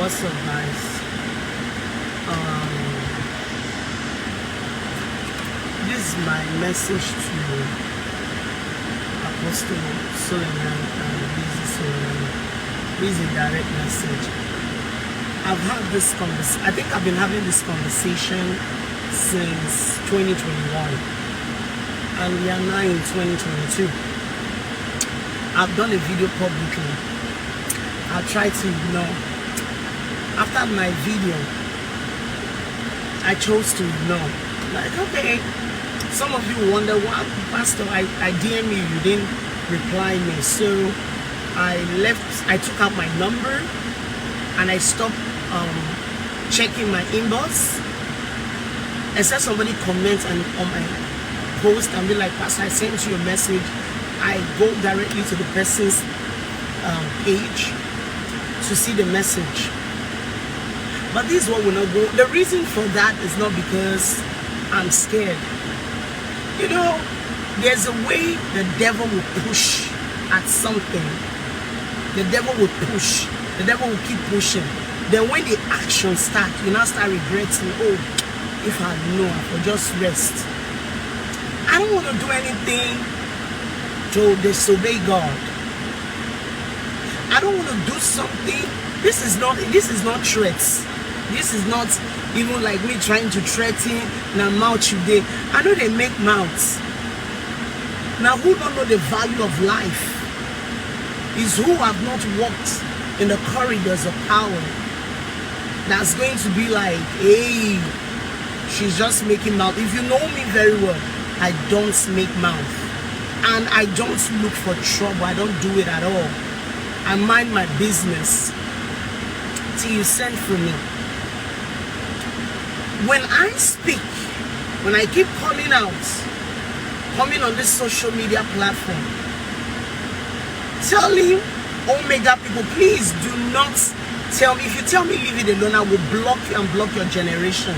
What's up, guys? This is my message to Apostle Suleman and Johnson Suleman. This is a direct message. I've had this conversation. I think I've been having this conversation since 2021, and we are now in 2022. I've done a video publicly. I tried to ignore. After my video, I chose to ignore. Like, okay, some of you wonder why, Pastor, I DM you didn't reply me. So I took out my number and I stopped checking my inbox. Except somebody comments on my post and be like, Pastor, I sent you a message. I go directly to the person's page to see the message. But this is what will not go. The reason for that is not because I'm scared. You know, there's a way the devil will push at something. The devil will push. The devil will keep pushing. Then when the action starts, you now start regretting, oh, if I had known, I would just rest. I don't want to do anything to disobey God. I don't want to do something. This is not threats. This is not even like me trying to threaten now mouth today. I know they make mouths. Now who don't know the value of life is who have not walked in the corridors of power. That's going to be like, hey, she's just making mouth. If you know me very well, I don't make mouth. And I don't look for trouble. I don't do it at all. I mind my business till you send for me. When I speak, when I keep coming on this social media platform, telling Omega people, please do not tell me. If you tell me leave it alone, I will block you and block your generation.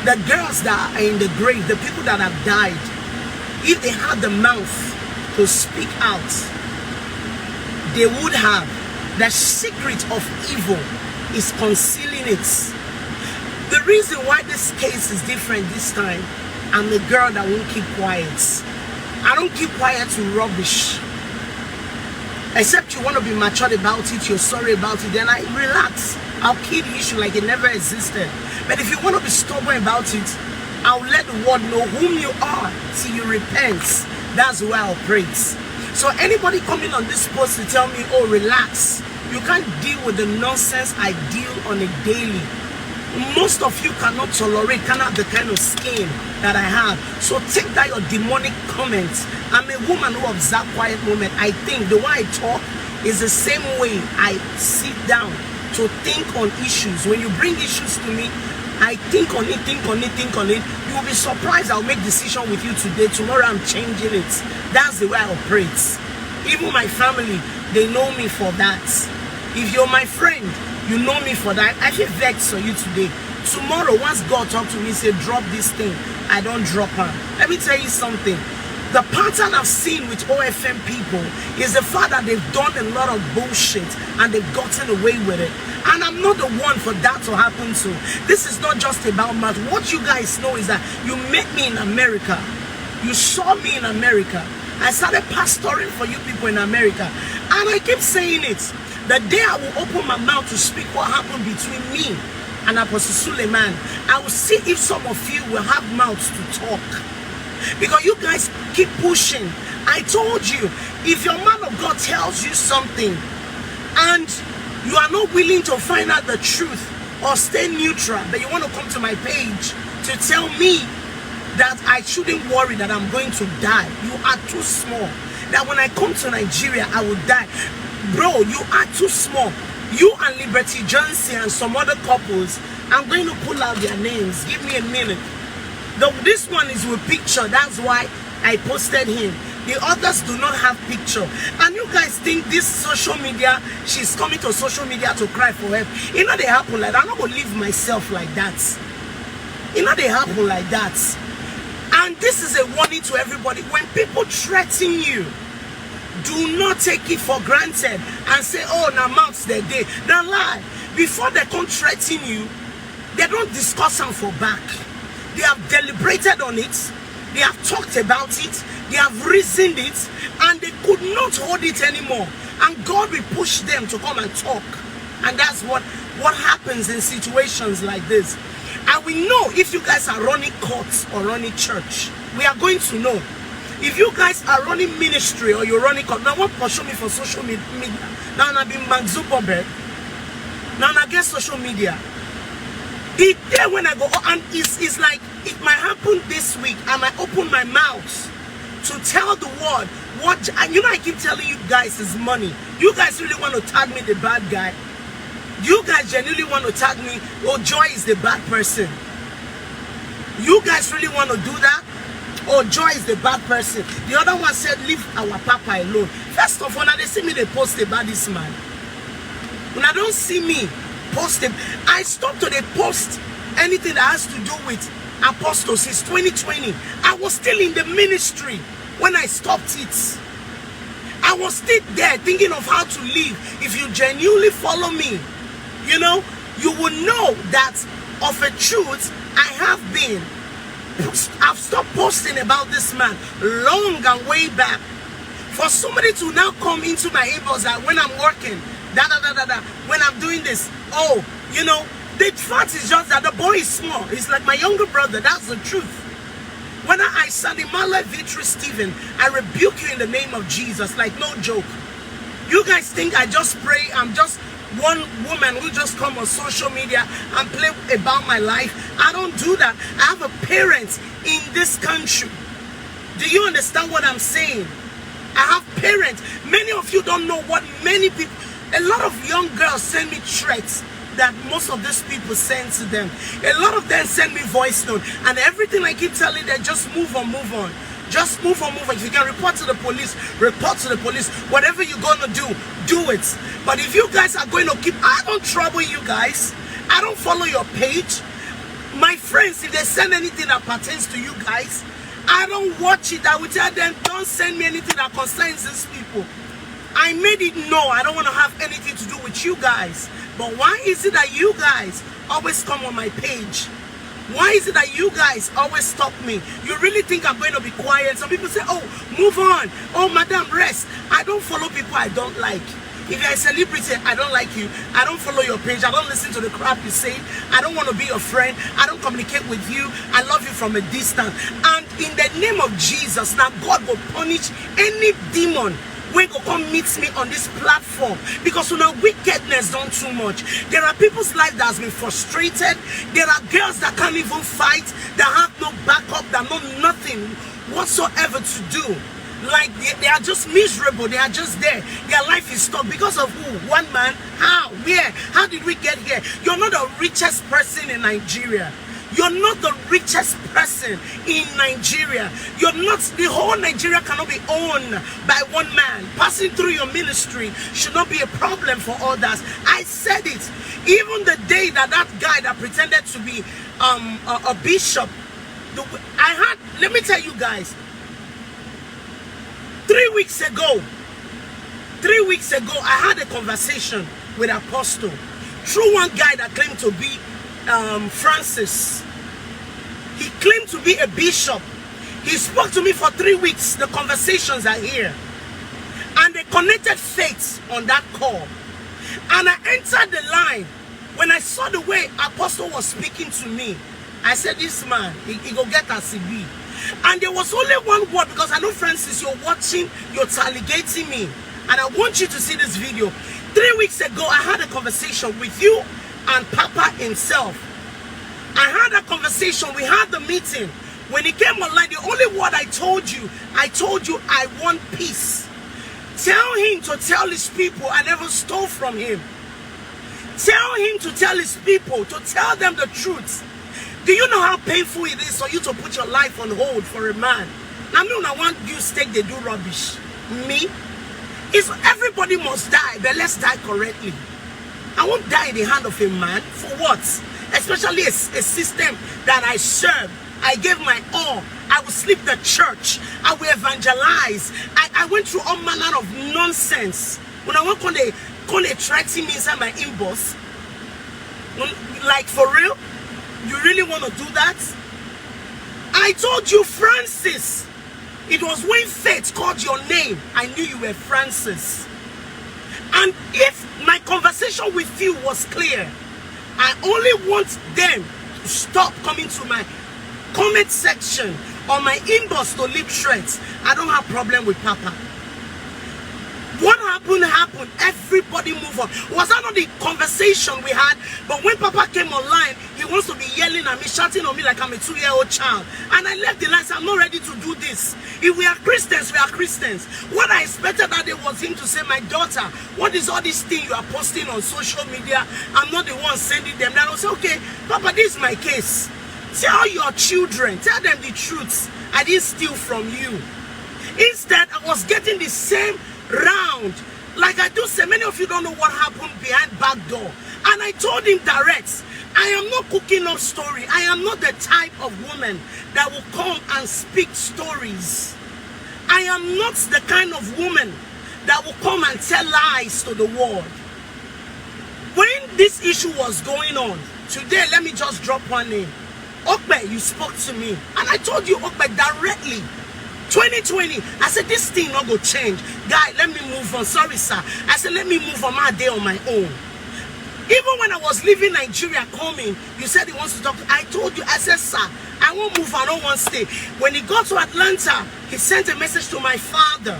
The girls that are in the grave, the people that have died, if they had the mouth to speak out, they would have. The secret of evil is concealing it. The reason why this case is different this time, I'm a girl that won't keep quiet. I don't keep quiet to rubbish. Except you want to be matured about it, you're sorry about it, then I relax. I'll keep the issue like it never existed. But if you want to be stubborn about it, I'll let the world know whom you are till you repent. That's the way I operate. So anybody coming on this post to tell me, oh, relax, you can't deal with the nonsense I deal on a daily. Most of you cannot tolerate, cannot have the kind of skin that I have. So take that your demonic comments. I'm a woman who observes quiet moment. I think the way I talk is the same way I sit down to think on issues. When you bring issues to me, I think on it. You will be surprised I'll make decision with you today. Tomorrow I'm changing it. That's the way I operate. Even my family, they know me for that. If you're my friend, you know me for that. I feel vexed for you today. Tomorrow, once God talks to me, say, drop this thing, I don't drop her. Let me tell you something. The pattern I've seen with OFM people is the fact that they've done a lot of bullshit and they've gotten away with it. And I'm not the one for that to happen to. This is not just about math. What you guys know is that you met me in America. You saw me in America. I started pastoring for you people in America. And I keep saying it. The day I will open my mouth to speak what happened between me and Apostle Suleman, I will see if some of you will have mouths to talk. Because you guys keep pushing. I told you, if your man of God tells you something and you are not willing to find out the truth or stay neutral, but you want to come to my page to tell me that I shouldn't worry that I'm going to die, you are too small. That when I come to Nigeria, I will die. Bro, you are too small. You and Liberty Johnson and some other couples, I'm going to pull out their names. Give me a minute. This one is with picture. That's why I posted him. The others do not have picture. And you guys think this social media, she's coming to social media to cry for help. You know they happen like that. I'm not going to leave myself like that. You know they happen like that. And this is a warning to everybody. When people threaten you, do not take it for granted and say, oh, now mouths their day. Now lie. before they come threaten you, they don't discuss them for back. They have deliberated on it. They have talked about it. They have reasoned it, and they could not hold it anymore. And God will push them to come and talk. And that's what happens in situations like this. And we know if you guys are running courts or running church, we are going to know. If you guys are running ministry or you're running court, now what pursue me for social media? Now I've been Mark Zuckerberg. Now I get social media. The day when I go, and it's like it might happen this week. I might open my mouth to tell the world what, and you know I keep telling you guys is money. You guys really want to tag me the bad guy? You guys genuinely want to tag me, oh, Joy is the bad person? You guys really want to do that? Oh, Joy is the bad person. The other one said, leave our papa alone. First of all, now they see me, they post about this man. When I don't see me post him, I stopped to they post anything that has to do with apostles since 2020. I was still in the ministry when I stopped it. I was still there thinking of how to live. If you genuinely follow me, you know, you will know that of a truth I've stopped posting about this man long and way back. For somebody to now come into my inbox that when I'm working, when I'm doing this, oh, you know, the fact is just that the boy is small. He's like my younger brother. That's the truth. When I said, Imala Victory Stephen, I rebuke you in the name of Jesus. Like, no joke. You guys think I just pray, I'm just one woman who just come on social media and play about my life? I don't do that. I have a parent in this country. Do you understand what I'm saying? I have parents. Many of you don't know what many people, a lot of young girls send me threats that most of these people send to them. A lot of them send me voice note, and everything I keep telling them, just move on, move on. Just move on, move on. If you can report to the police, report to the police. Whatever you're going to do, do it. But if you guys are going to keep, I don't trouble you guys. I don't follow your page. My friends, if they send anything that pertains to you guys, I don't watch it. I will tell them, don't send me anything that concerns these people. I made it known I don't want to have anything to do with you guys. But why is it that you guys always come on my page? Why is it that you guys always stop me? You really think I'm going to be quiet? Some people say, oh, move on. Oh, madam, rest. I don't follow people I don't like. If you're a celebrity, I don't like you. I don't follow your page. I don't listen to the crap you say. I don't want to be your friend. I don't communicate with you. I love you from a distance. And in the name of Jesus, now God will punish any demon when go come meet me on this platform, because now wickedness done too much. There are people's life that has been frustrated. There are girls that can't even fight, that have no backup, that know nothing whatsoever to do. Like they are just miserable. They are just there. Their life is stuck because of who? One man? How? Where? How did we get here? You're not the richest person in Nigeria. You're not the richest person in Nigeria. You're not, the whole Nigeria cannot be owned by one man. Passing through your ministry should not be a problem for others. I said it. Even the day that guy that pretended to be a bishop, let me tell you guys, 3 weeks ago, I had a conversation with Apostle through one guy that claimed to be Francis. He claimed to be a bishop. He spoke to me for 3 weeks. The conversations are here, and they connected faith on that call. And I entered the line. When I saw the way Apostle was speaking to me, I said, this man, he go get a CB. And there was only one word, because I know, Francis, you're watching, you're tailgating me, and I want you to see this video. 3 weeks ago, I had a conversation with you and Papa himself. I had a conversation. We had the meeting. When he came online, the only word I told you I want peace. Tell him to tell his people I never stole from him. Tell him to tell his people, to tell them the truth. Do you know how painful it is for you to put your life on hold for a man? I mean, I want you stake, they do rubbish. Me? It's everybody must die, but let's die correctly. I won't die in the hand of a man. For what? Especially a system that I serve. I gave my all. I will sleep the church. I will evangelize. I went through all manner of nonsense. When I went on they threatening me inside my inbox, Like, for real? You really want to do that? I told you, Francis. It was when Faith called your name, I knew you were Francis. And if my conversation with you was clear, I only want them to stop coming to my comment section or my inbox to leave threats. I don't have problem with Papa. What happened. Everybody move on. Was that not the conversation we had? But when Papa came online, he wants to be yelling at me, shouting on me like I'm a 2-year-old child. And I left the lines. I'm not ready to do this. If we are Christians, we are Christians. What I expected that day was him to say, my daughter, what is all this thing you are posting on social media? I'm not the one sending them. Then I will say, okay, Papa, this is my case. Tell your children, tell them the truth. I didn't steal from you. Instead, I was getting the same round. Like I do say, many of you don't know what happened behind back door. And I told him direct, I am not cooking up story. I am not the type of woman that will come and speak stories. I am not the kind of woman that will come and tell lies to the world. When this issue was going on, today, let me just drop one name. Okbe, you spoke to me. And I told you, Okbe, directly. 2020, I said, this thing not go change. Guy, let me move on. Sorry, sir. I said, let me move on my day on my own. Even when I was leaving Nigeria coming, you said he wants to talk. I told you, I said, sir, I won't move, I don't want to stay. When he got to Atlanta, he sent a message to my father.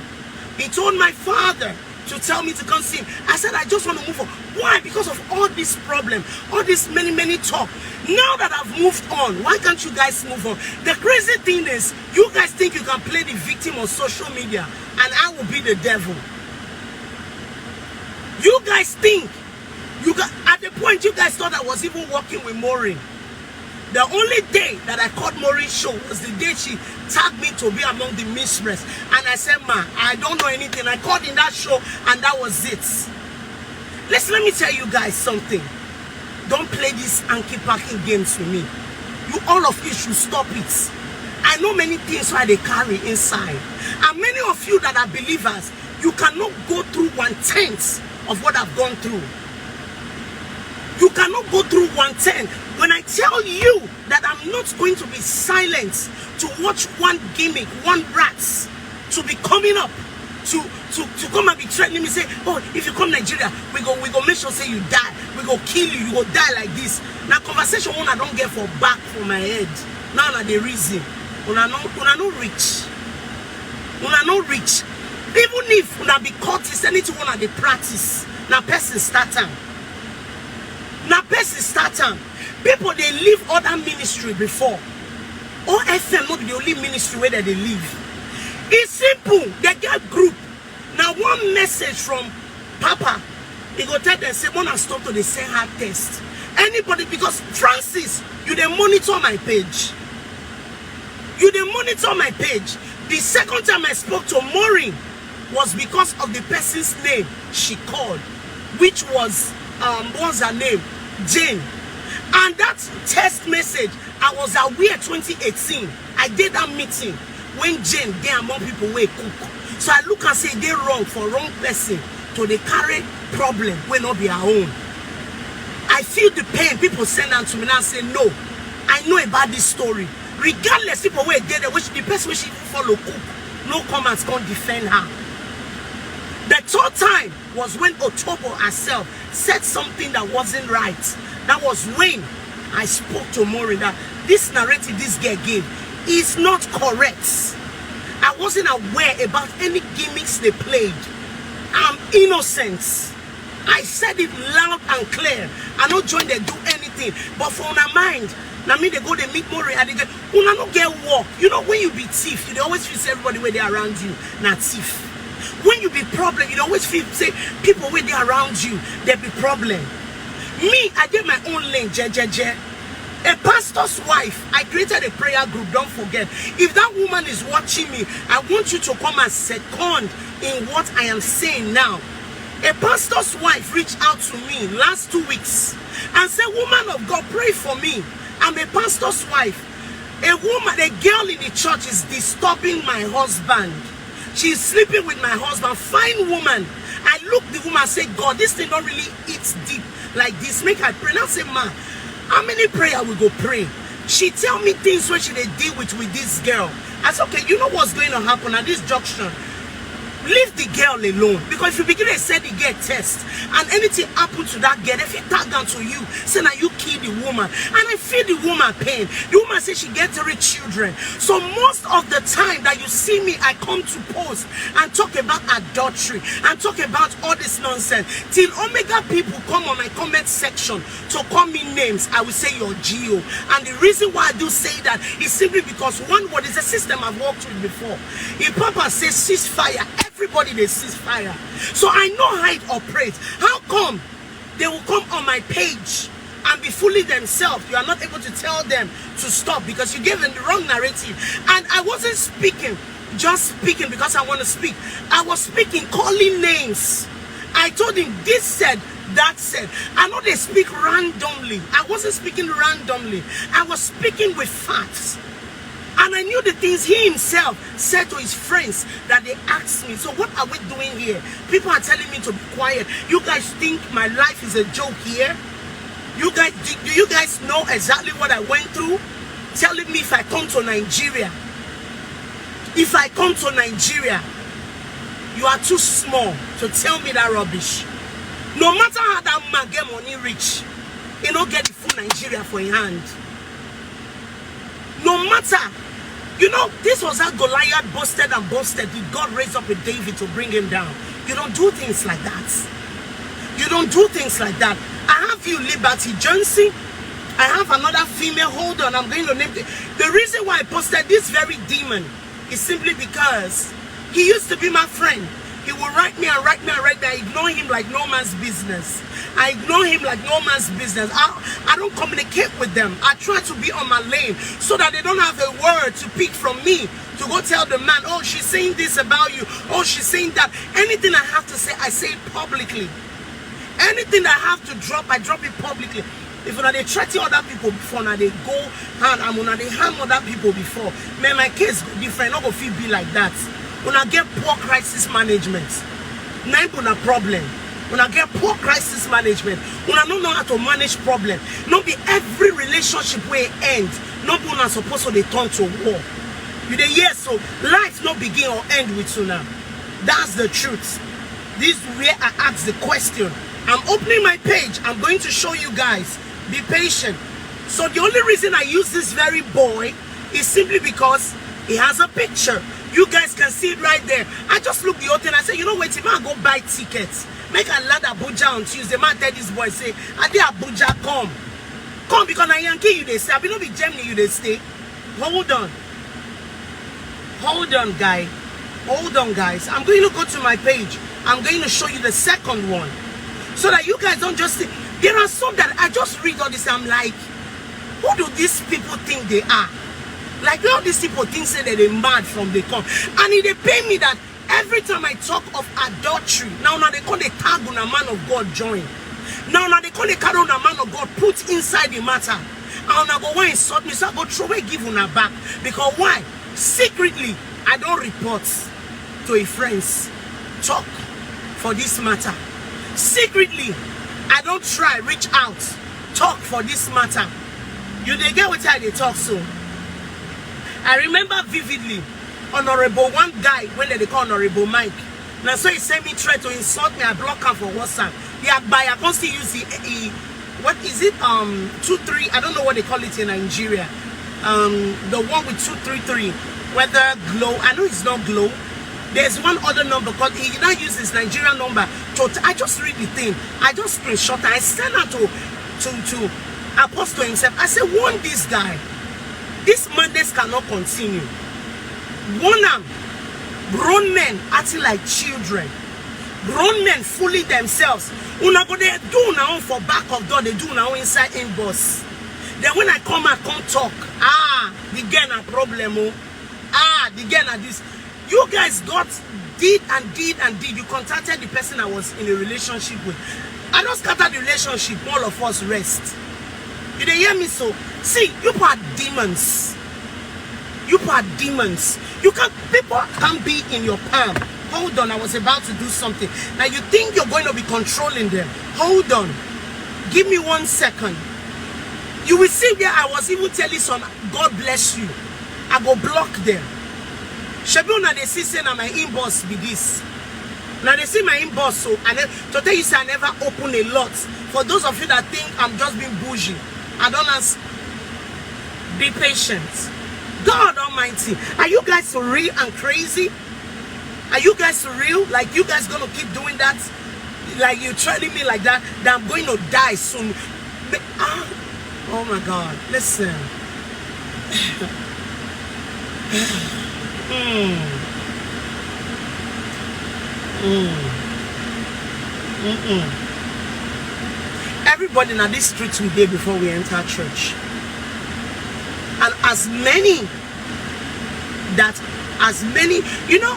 He told my father to tell me to come see him. I said, I just want to move on. Why? Because of all this problem, all this many talk. Now that I've moved on, why can't you guys move on? The crazy thing is, you guys think you can play the victim on social media and I will be the devil. You guys think, at the point you guys thought I was even working with Maureen. The only day that I caught Maureen's show was the day she tagged me to be among the mistress. And I said, ma, I don't know anything. I caught in that show and that was it. Let me tell you guys something. Don't play these anki-packing games with me. All of you should stop it. I know many things why they carry inside. And many of you that are believers, you cannot go through 1/10 of what I've gone through. You cannot go through 1/10. When I tell you that I'm not going to be silent to watch one gimmick, one rats, to be coming up, to come and be threatening me, say, oh, if you come Nigeria, we go make sure say you die. We go kill you, you go die like this. Now conversation one I don't get for back for my head. Now that the reason. Una no rich. Una no rich. Even if una be courteous, anything one they practice. Now person start time. Now person start time. People they leave other ministry before. OFM not the only ministry where they live. It's simple. They get group. Now one message from Papa, he go tell them say, wanna stop to the send her test. Anybody, because Francis, you dey monitor my page. You dey monitor my page. The second time I spoke to Maureen was because of the person's name she called, which was what's her name? Jane. And that text message, I was aware 2018. I did that meeting when Jane there among people where cook. So I look and say they wrong for wrong person to the carry problem will not be our own. I feel the pain. People send out to me and say no. I know about this story. Regardless, people were there, which the person which she follow cook, no comments can defend her. The third time was when Otobo herself said something that wasn't right. That was when I spoke to Maureen that this narrative this girl gave is not correct. I wasn't aware about any gimmicks they played. I'm innocent. I said it loud and clear. I don't join they do anything. But for my mind, now me they go they meet Maureen and they go, una no get work. You know when you be thief, you always feel say everybody where they around you, not thief. When you be problem, you always feel say people where they around you, they be problem. Me, I did my own lane, je. A pastor's wife, I created a prayer group, don't forget. If that woman is watching me, I want you to come and second in what I am saying now. A pastor's wife reached out to me last 2 weeks and said, woman of God, pray for me. I'm a pastor's wife. A woman, a girl in the church is disturbing my husband. She's sleeping with my husband, fine woman. I look the woman and say, God, this thing don't really eat deep like this. Make I pray. Now say, man, how many prayer we go pray? She tell me things where she they deal with this girl. I said, okay, you know what's going to happen at this junction? Leave the girl alone. Because if you begin to say the girl test and anything happen to that girl, if it tag down to you, say now you kill the woman. And I feel the woman pain. The woman says she gets 3 children. So most of the time that you see me, I come to post and talk about adultery and talk about all this nonsense. Till Omega people come on my comment section to call me names, I will say you're Geo. And the reason why I do say that is simply because one word is a system I've worked with before. If Papa says ceasefire, everybody they cease fire. So I know how it operates. How come they will come on my page and be fooling themselves? You are not able to tell them to stop because you gave them the wrong narrative. And I wasn't speaking, just speaking because I want to speak. I was speaking, calling names. I told him this said, that said. I know they speak randomly. I wasn't speaking randomly. I was speaking with facts. And I knew the things he himself said to his friends that they asked me. So what are we doing here? People are telling me to be quiet. You guys think my life is a joke here? You guys, do you guys know exactly what I went through? Telling me if I come to Nigeria, you are too small to tell me that rubbish. No matter how that man get money rich, he don't get the full Nigeria for his hand. No matter, you know, this was how Goliath boasted and boasted. Did God raise up a David to bring him down? You don't do things like that. You don't do things like that. I have you, Liberty Johnson. I have another female. Hold on, I'm going to name the reason why I posted this very demon is simply because he used to be my friend. He will write me and write me and write me. I ignore him like no man's business. I ignore him like no man's business. I don't communicate with them. I try to be on my lane so that they don't have a word to pick from me to go tell the man, oh, she's saying this about you. Oh, she's saying that. Anything I have to say, I say it publicly. Anything I have to drop, I drop it publicly. If they threaten other people before, now they go and I'm gonna they harm other people before. Man, my case different. Not gonna feel be like that. When I get poor crisis management, now a problem. When I get poor crisis management, when I don't know how to manage problem, not be every relationship will end. Not when I'm supposed to they turn to war. You dey hear so life not begin or end with you now. That's the truth. This is where I ask the question. I'm opening my page. I'm going to show you guys. Be patient. So the only reason I use this very boy is simply because he has a picture. You guys can see it right there. I just look the whole thing. I say, you know what? Man, go buy tickets. Make a land Abuja on Tuesday. Man, tell this boy, say, I did Abuja, come. Come because I Yankee you they stay. I be not be Germany you they stay. Hold on. Hold on, guy. Hold on, guys. I'm going to go to my page. I'm going to show you the second one. So that you guys don't just see. There are some that I just read all this. I'm like, who do these people think they are? Like all these people think say that they're mad from they come. And if they pay me that every time I talk of adultery, now they call the tag on a man of God join. Now they call the card on a man of God put inside the matter. And I go why insult me, so I go throw away give on her back. Because why? Secretly, I don't report to a friends talk for this matter. Secretly, I don't try reach out talk for this matter. You they get what I they talk so. I remember vividly Honorable one guy when they call Honorable Mike. Now so he sent me try to insult me. I block him for WhatsApp. Yeah, but I can't still use the what is it 23? I don't know what they call it in Nigeria. The one with 233. Whether Glow, I know it's not Glow. There's one other number called he now uses Nigerian number. I just read the thing. I just screenshot and I send her to Apostle himself. I said, warn this guy. This madness cannot continue. Warn them. Grown men acting like children. Grown men fooling themselves. Una go they do now for back of door. They do now inside inbox. Then when I come talk. The girl a problem. The girl are this. You guys did. You contacted the person I was in a relationship with. I don't scatter the relationship. All of us rest. You dey hear me so? See, you are demons. You are demons. People can't be in your palm Hold on, I was about to do something. Now you think you're going to be controlling them. Hold on. Give me 1 second. You will see where I was even telling some, God bless you. I go block them. Shebu na they see say na my inbox be this. Now they see my inbox, so to tell you say I never open a lot. For those of you that think I'm just being bougie, I don't ask. Be patient. God Almighty, are you guys for real and crazy? Are you guys for real? Like you guys gonna keep doing that? Like you're telling me like that I'm going to die soon? But, oh my God! Listen. Everybody in this street today before we enter church, and as many, you know,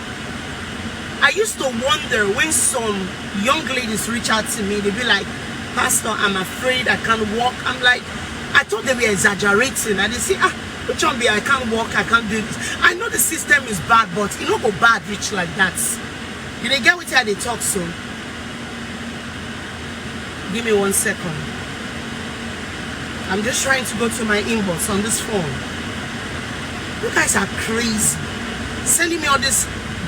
I used to wonder when some young ladies reach out to me, they be like, Pastor, I'm afraid I can't walk. I'm like, I thought they were exaggerating, and they say, which one be I can't walk, I can't do this. I know the system is bad, but you know go bad rich like that. You they get with how they talk so. Give me 1 second. I'm just trying to go to my inbox on this phone. You guys are crazy. Sending me all this.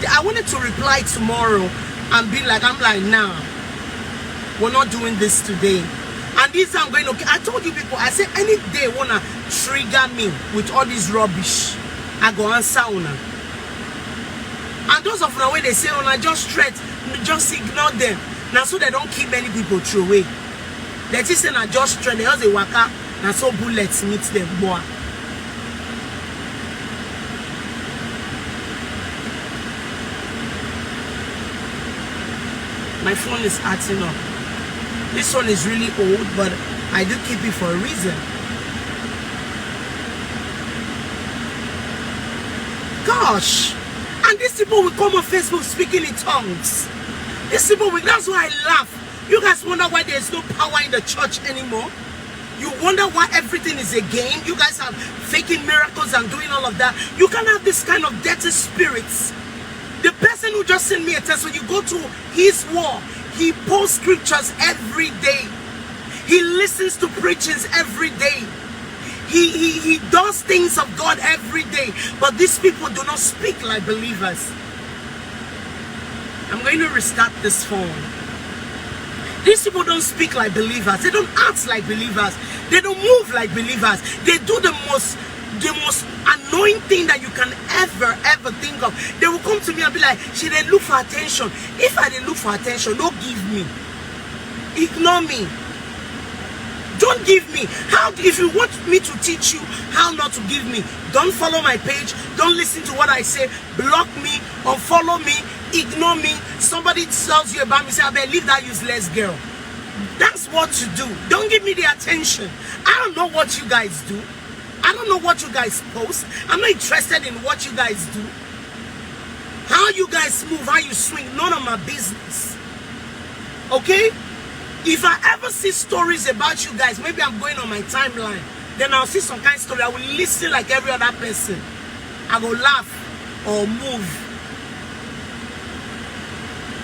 I wanted to reply tomorrow and be like, I'm like, nah, we're not doing this today. And this I'm going to, I told you people, I said any day wanna trigger me with all this rubbish, I go answer una. And those of the way they say una just threat, just ignore them. Now so they don't keep many people throw away. They just say na just threat, they just a waka, now so bullets meet them boy. My phone is acting up. This one is really old, but I do keep it for a reason. Gosh. And these people will come on Facebook speaking in tongues. These people will, that's why I laugh. You guys wonder why there's no power in the church anymore? You wonder why everything is a game? You guys are faking miracles and doing all of that. You can't have this kind of dirty spirits. The person who just sent me a text, when you go to his wall, he posts scriptures every day. He listens to preachings every day. He does things of God every day. But these people do not speak like believers. I'm going to restart this phone. These people don't speak like believers. They don't act like believers. They don't move like believers. They do the most annoying thing that you can ever think of. They will come to me and be like, should they look for attention? If I didn't look for attention, don't give me. Ignore me. Don't give me. How, if you want me to teach you how not to give me, don't follow my page, don't listen to what I say, block me, unfollow me, ignore me. Somebody tells you about me, say, I better leave that useless girl. That's what to do. Don't give me the attention. I don't know what you guys do. I don't know what you guys post. I'm not interested in what you guys do. How you guys move, how you swing, none of my business. Okay? If I ever see stories about you guys, maybe I'm going on my timeline, then I'll see some kind of story. I will listen like every other person. I will laugh or move.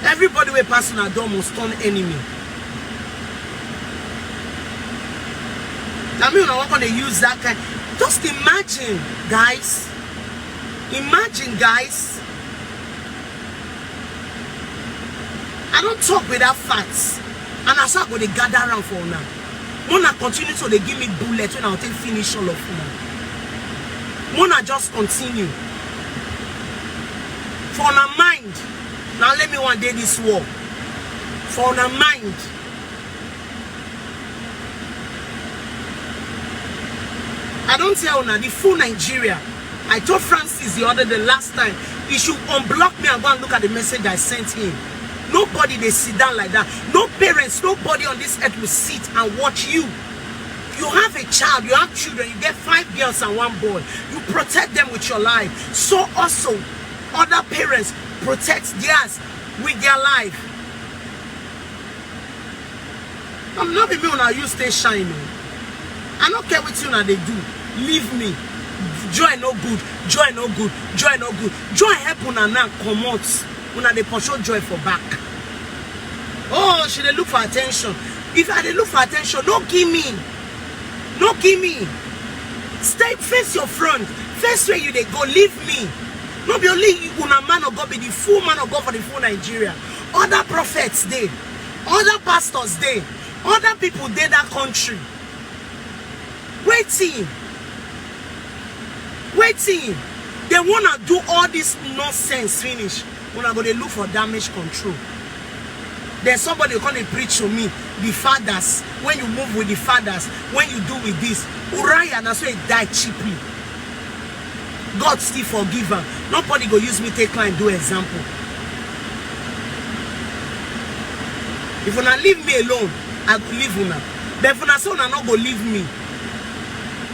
Everybody will pass on a door must turn enemy. I mean, I'm not going to use that kind. Just imagine, guys. Imagine, guys. I don't talk without facts. And I start going to gather around for now. When I continue, so they give me bullets when I'll take finish all of them. When I just continue. For my mind. Now let me one day this war. For my mind. I don't tell now the full Nigeria. I told Francis the last time, he should unblock me and go and look at the message I sent him. Nobody they sit down like that. No parents, nobody on this earth will sit and watch you. You have a child, you have children, you get 5 girls and 1 boy. You protect them with your life. So also, other parents protect theirs with their life. I'm not even when I you stay shining. I don't care what you now they do. Leave me. Joy no good. Joy no good. Joy no good. Joy help una now come out. Una dey pursue joy for back. Oh, she dey look for attention. If I dey look for attention, no give me. No give me. Stay, face your front. Face where you dey go. Leave me. No be only una man of God be the full man of God for the full Nigeria. Other prophets dey. Other pastors dey. Other people dey that country. Waiting. Waiting. They wanna do all this nonsense finish. When I go they look for damage control. There's somebody who come preach to me. The fathers. When you move with the fathers. When you do with this. Uriah, that's why he died cheaply. God still forgive her. Nobody go use me take climb do example. If una leave me alone, I go leave una. But if una say una not go leave me.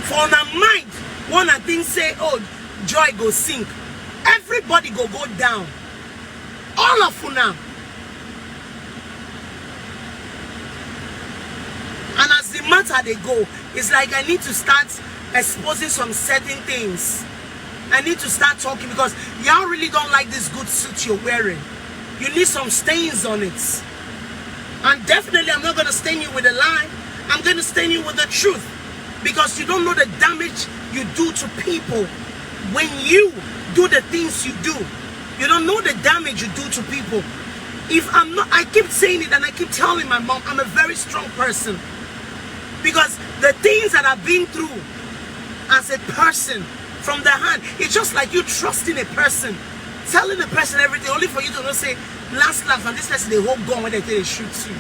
For una mind, one I think say, oh, joy go sink. Everybody go down. All of una. And as the matter they go, it's like I need to start exposing some certain things. I need to start talking because y'all really don't like this good suit you're wearing. You need some stains on it. And definitely I'm not going to stain you with a lie. I'm going to stain you with the truth. Because you don't know the damage you do to people when you do the things you do. You don't know the damage you do to people. If I'm not, I keep saying it and I keep telling my mom, I'm a very strong person. Because the things that I've been through as a person from the hand, it's just like you trusting a person, telling a person everything, only for you to not say, last, and this person, they hold gun when they tell they shoot you.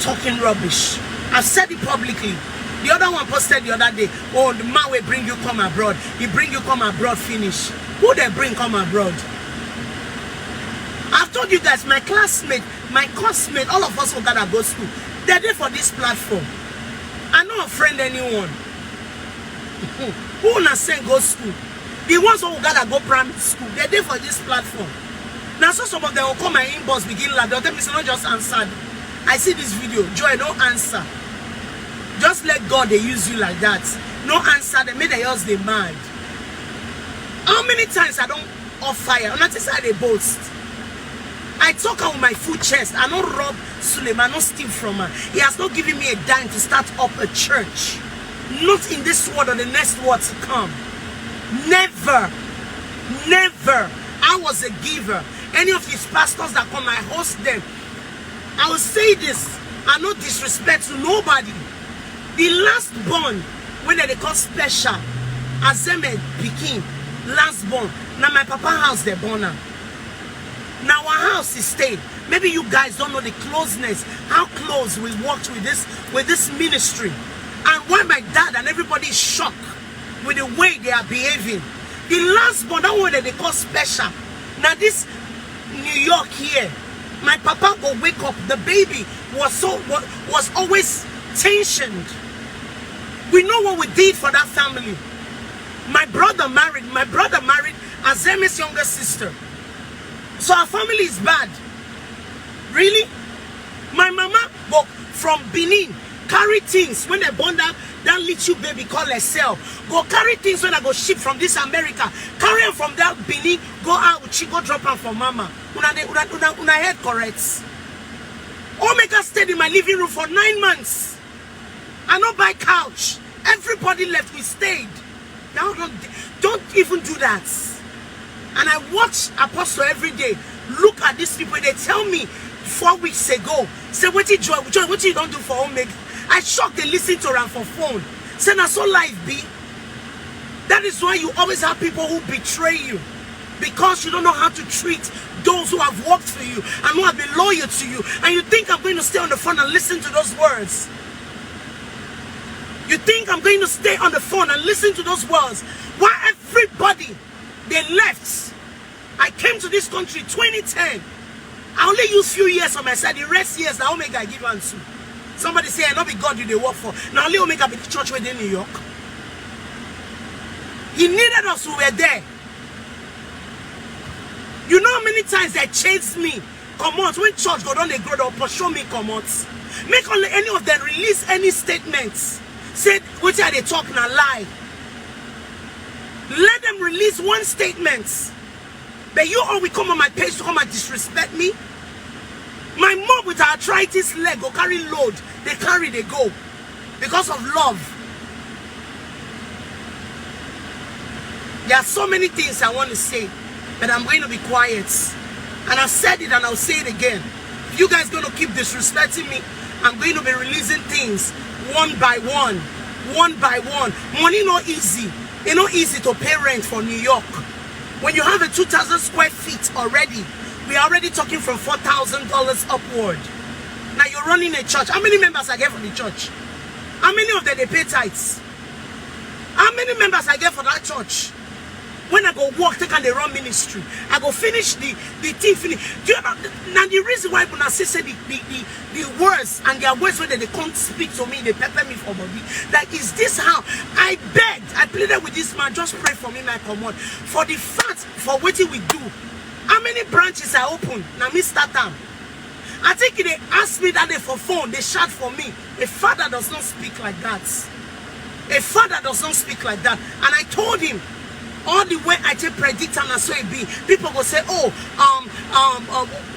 Talking rubbish. I've said it publicly. The other one posted the other day, oh, the man will bring you come abroad. He bring you come abroad finish. Who they bring come abroad? I've told you guys, my classmate, my classmate, all of us who gotta go to school, they're there for this platform. I don't friend anyone. Who not saying go school? The ones who gotta go primary school, they're there for this platform. Now so some of them will come my inbox, begin laugh. They'll tell me, not just answer. I see this video, Joy, no answer. Just let God they use you like that. No answer, they made the else they mad. How many times I don't off fire? I'm not saying they boast. I talk out with my full chest. I don't rob Suleman, I don't steal from her. He has not given me a dime to start up a church. Not in this world or the next world to come. Never. Never. I was a giver. Any of these pastors that come, I host them. I will say this. I no disrespect to nobody. The last born, when they call special, Azeme Pikin, last born. Now my papa house they born now. Now our house is stayed. Maybe you guys don't know the closeness, how close we worked with this ministry. And why my dad and everybody is shocked with the way they are behaving. The last born, that one that they call special. Now this New York here, my papa go wake up. The baby was always tensioned. We know what we did for that family. My brother married Azeme's younger sister. So our family is bad. Really? My mama go from Benin, carry things when they born that little baby called herself. Go carry things when I go ship from this America. Carry them from that Benin, go out, she go drop them for mama. Una head correct. Omega stayed in my living room for 9 months. I no buy couch. Everybody left, we stayed. Now don't even do that. And I watch Apostle every day. Look at these people. They tell me 4 weeks ago, say, what you Joy, what you don't do for Omega? I shocked they listen to her for phone. Say, now so life be. That is why you always have people who betray you. Because you don't know how to treat those who have worked for you and who have been loyal to you. And you think I'm going to stay on the phone and listen to those words. You think I'm going to stay on the phone and listen to those words. Why everybody, they left. I came to this country 2010. I only use few years on my side. The rest years, the Omega I give answer. Somebody say, I know be God you they work for. Now only Omega be the church within New York. He needed us, we were there. You know how many times they chased me? Come on, when church go down, they grow up, but show me come on. Make only any of them release any statements. Say, what are they talking a lie? Let them release one statement. But you all will come on my page to come and disrespect me. My mom with her arthritis leg go carry load. They carry, they go. Because of love. There are so many things I want to say. But I'm going to be quiet. And I've said it and I'll say it again. If you guys going to keep disrespecting me, I'm going to be releasing things one by one. One by one. Money not easy. It's not easy to pay rent for New York. When you have a 2,000 square feet already, we are already talking from $4,000 upward. Now you're running a church. How many members I get for the church? How many of them they pay tithes? How many members I get for that church? When I go work, take and they run ministry. I go finish the thing. Do you know? Now the reason why when I say the words and their words when they can't speak to me, they pepper me for body. Like, is this how? I begged, I pleaded with this man, just pray for me, my command. For the fact, for what we do. How many branches I open? Now me start them. I think they asked me that day for phone, they shout for me. A father does not speak like that. A father does not speak like that. And I told him, all the way I take predict and so it be. People will say, oh,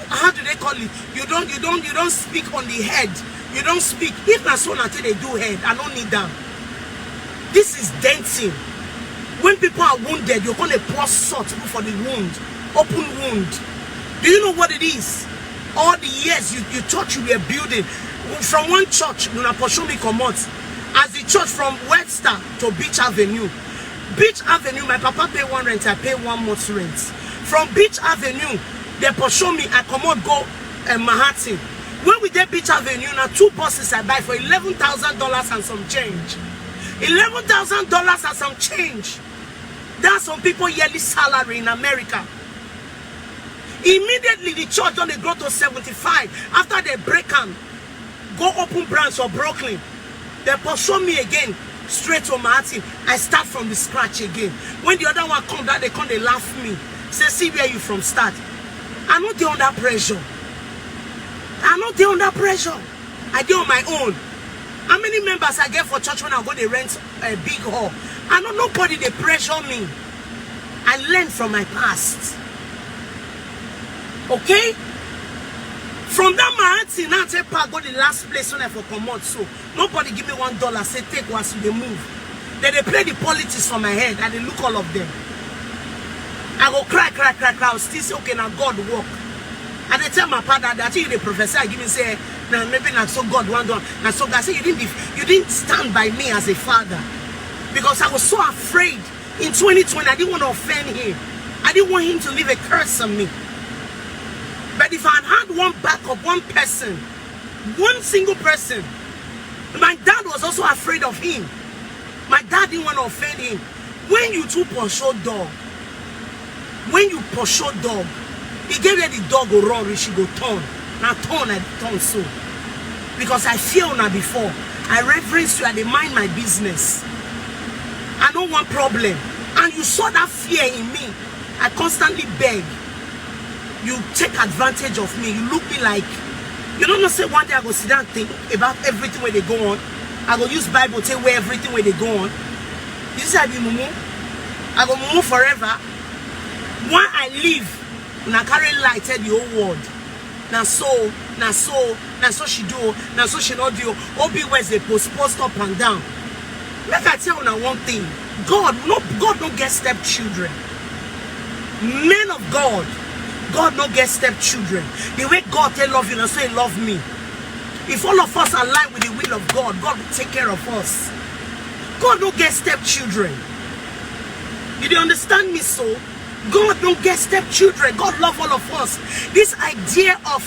how do they call it? You don't speak on the head. You don't speak. If not so until they do head, I don't need them. This is dancing. When people are wounded, you're gonna pour salt for the wound. Open wound. Do you know what it is? All the years you thought you were building. From one church, you know, me come out. As the church from Webster to Beach Avenue. Beach Avenue, my papa pay one rent, I pay 1 month's rent. From Beach Avenue, they pursue me, I come out go Manhattan. When we did Beach Avenue, now 2 buses I buy for $11,000 and some change. $11,000 and some change. That's some people yearly salary in America. Immediately the church done they grow to 75. After they break them, go open branch for Brooklyn. They pursue me again. Straight to Martin, I start from the scratch again. When the other one come down, they come, they laugh me. Say, see where you from start. I'm not there under pressure. I'm not there under pressure. I do on my own. How many members I get for church when I go to rent a big hall? I know nobody they pressure me. I learned from my past. Okay? From that Manhattan, now take part go the last place when I for come out. So nobody give me $1. Say take once they move. Then they play the politics on my head and they look all of them. I go cry. I will still say, okay, now God walk. And they tell my father that he the professor give me say, now maybe not so God one done. Now so God say you didn't stand by me as a father. Because I was so afraid. In 2020, I didn't want to offend him. I didn't want him to leave a curse on me. But if I had one backup, one person, one single person, my dad was also afraid of him. My dad didn't want to offend him. When you two pursue dog, he gave her the dog go run, she go turn. Now turn so. Because I fear now before. I reverence you, I didn't mind my business. I don't want problem. And you saw that fear in me. I constantly beg. You take advantage of me. You look me like, you don't know, say one day I go sit down and think about everything where they go on. I go use Bible tell where everything where they go on. You see I be mumu. I go mumu forever. When I leave, when I carry light tell the whole world. Now so she do, now so she not do. Obi where's they post up and down. Make I tell you one thing. God don't get stepchildren. Men of God don't get stepchildren. The way God tell love you, and say love me. If all of us align with the will of God, God will take care of us. God don't get stepchildren. You don't understand me so? God don't get stepchildren. God love all of us. This idea of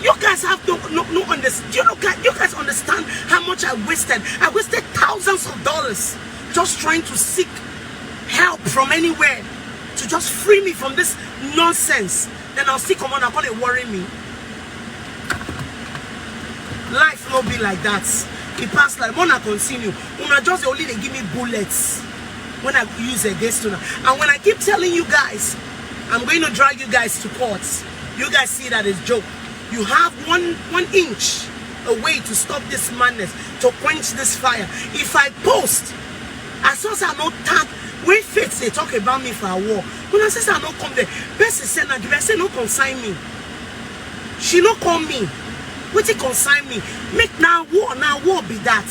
you guys have no understand. You guys understand how much I wasted? I wasted thousands of dollars just trying to seek help from anywhere to just free me from this nonsense. Then I'll still come on and call it worry me. Life will be like that. It passed like when I continue. When I just only they give me bullets when I use against you. And when I keep telling you guys, I'm going to drag you guys to court. You guys see that as joke. You have one inch away to stop this madness, to quench this fire. If I post, as soon as I know tag, When faith they talk about me for a war. When I say I don't come there, best is saying I say no consign me. She no call me. What it consign me? Make now war be that.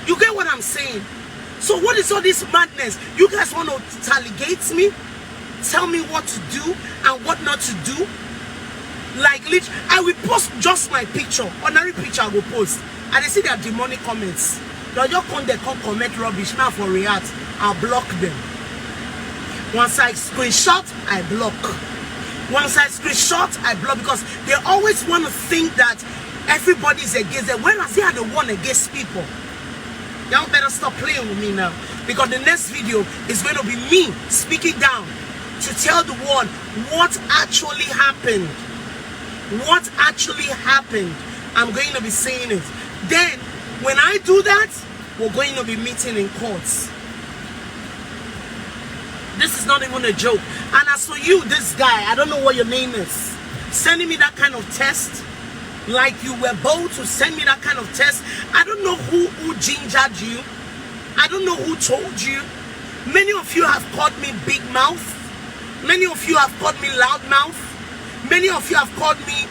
You get what I'm saying? So what is all this madness? You guys want to taligate me? Tell me what to do and what not to do? Like, literally, I will post just my picture. Ordinary picture I will post. And they see their demonic comments. They just come there, come comment rubbish. Now for react, I'll block them. Once I screenshot, I block. Once I screenshot, I block. Because they always want to think that everybody's against them. Whereas they are the one against people. Y'all better stop playing with me now. Because the next video is going to be me speaking down to tell the world what actually happened. What actually happened. I'm going to be saying it. Then, when I do that, we're going to be meeting in courts. This is not even a joke. And as for you, this guy, I don't know what your name is, sending me that kind of test, like you were bold to send me that kind of test. I don't know who gingered you. I don't know who told you. Many of you have called me big mouth. Many of you have called me loud mouth. Many of you have called me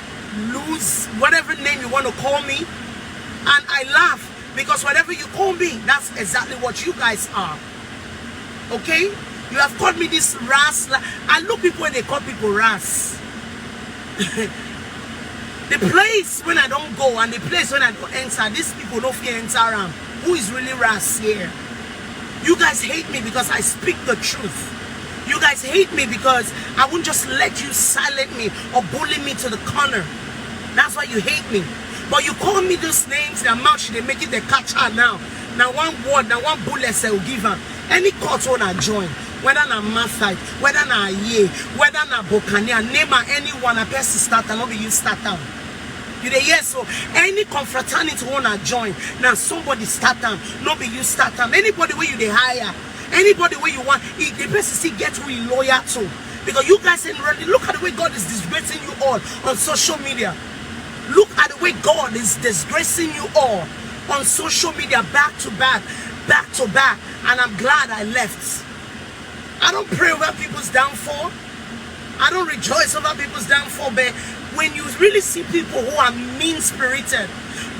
loose, whatever name you want to call me. And I laugh because whatever you call me, that's exactly what you guys are. Okay? You have called me this ras. I look people when they call people ras. The place when I don't go and the place when I don't enter, these people don't fear enter around. Who is really ras here? You guys hate me because I speak the truth. You guys hate me because I won't just let you silent me or bully me to the corner. That's why you hate me. But you call me those names, their mouth, they make it the catcher now. Now one word, now one bullet I will give her. Any court when I join, whether na Mathite, whether na Ye, whether na Bokania, name anyone, a person start and not be you start down. You dey hear? So any confraternity wanna join, now somebody start down, not be you start down. Anybody where you they hire, anybody where you want, the person still get who you loyal to. Because you guys ain't ready. Look at the way God is disgracing you all on social media. Look at the way God is disgracing you all on social media, back to back, back to back. And I'm glad I left. I don't pray over people's downfall. I don't rejoice over people's downfall. But when you really see people who are mean-spirited,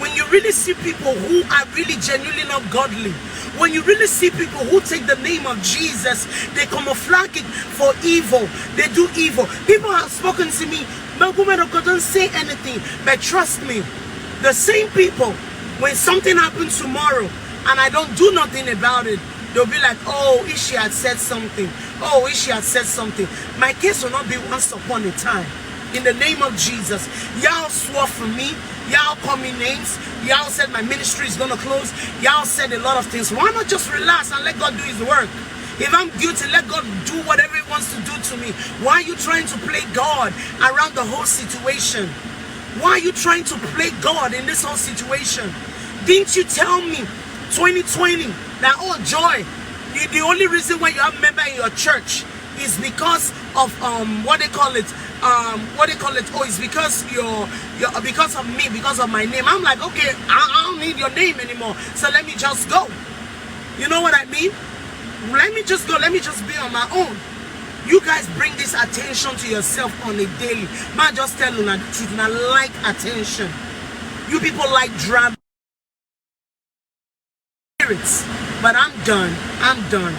when you really see people who are really genuinely not godly, when you really see people who take the name of Jesus, they camouflage it for evil. They do evil. People have spoken to me, but woman of God, don't say anything. But trust me, the same people, when something happens tomorrow and I don't do nothing about it, they'll be like, oh, if she had said something. Oh, if she had said something. My case will not be once upon a time. In the name of Jesus, y'all swore for me. Y'all call me names. Y'all said my ministry is going to close. Y'all said a lot of things. Why not just relax and let God do his work? If I'm guilty, let God do whatever he wants to do to me. Why are you trying to play God around the whole situation? Why are you trying to play God in this whole situation? Didn't you tell me 2020 that, oh, Joy, the only reason why you have a member in your church is because of what they call it, oh, it's because because of me, because of my name. I'm like, okay, I don't need your name anymore, so let me just go. You know what I mean? Let me just go, let me just be on my own. You guys bring this attention to yourself on a daily. Man, just tell you the truth, and I like attention. You people like drama. But I'm done.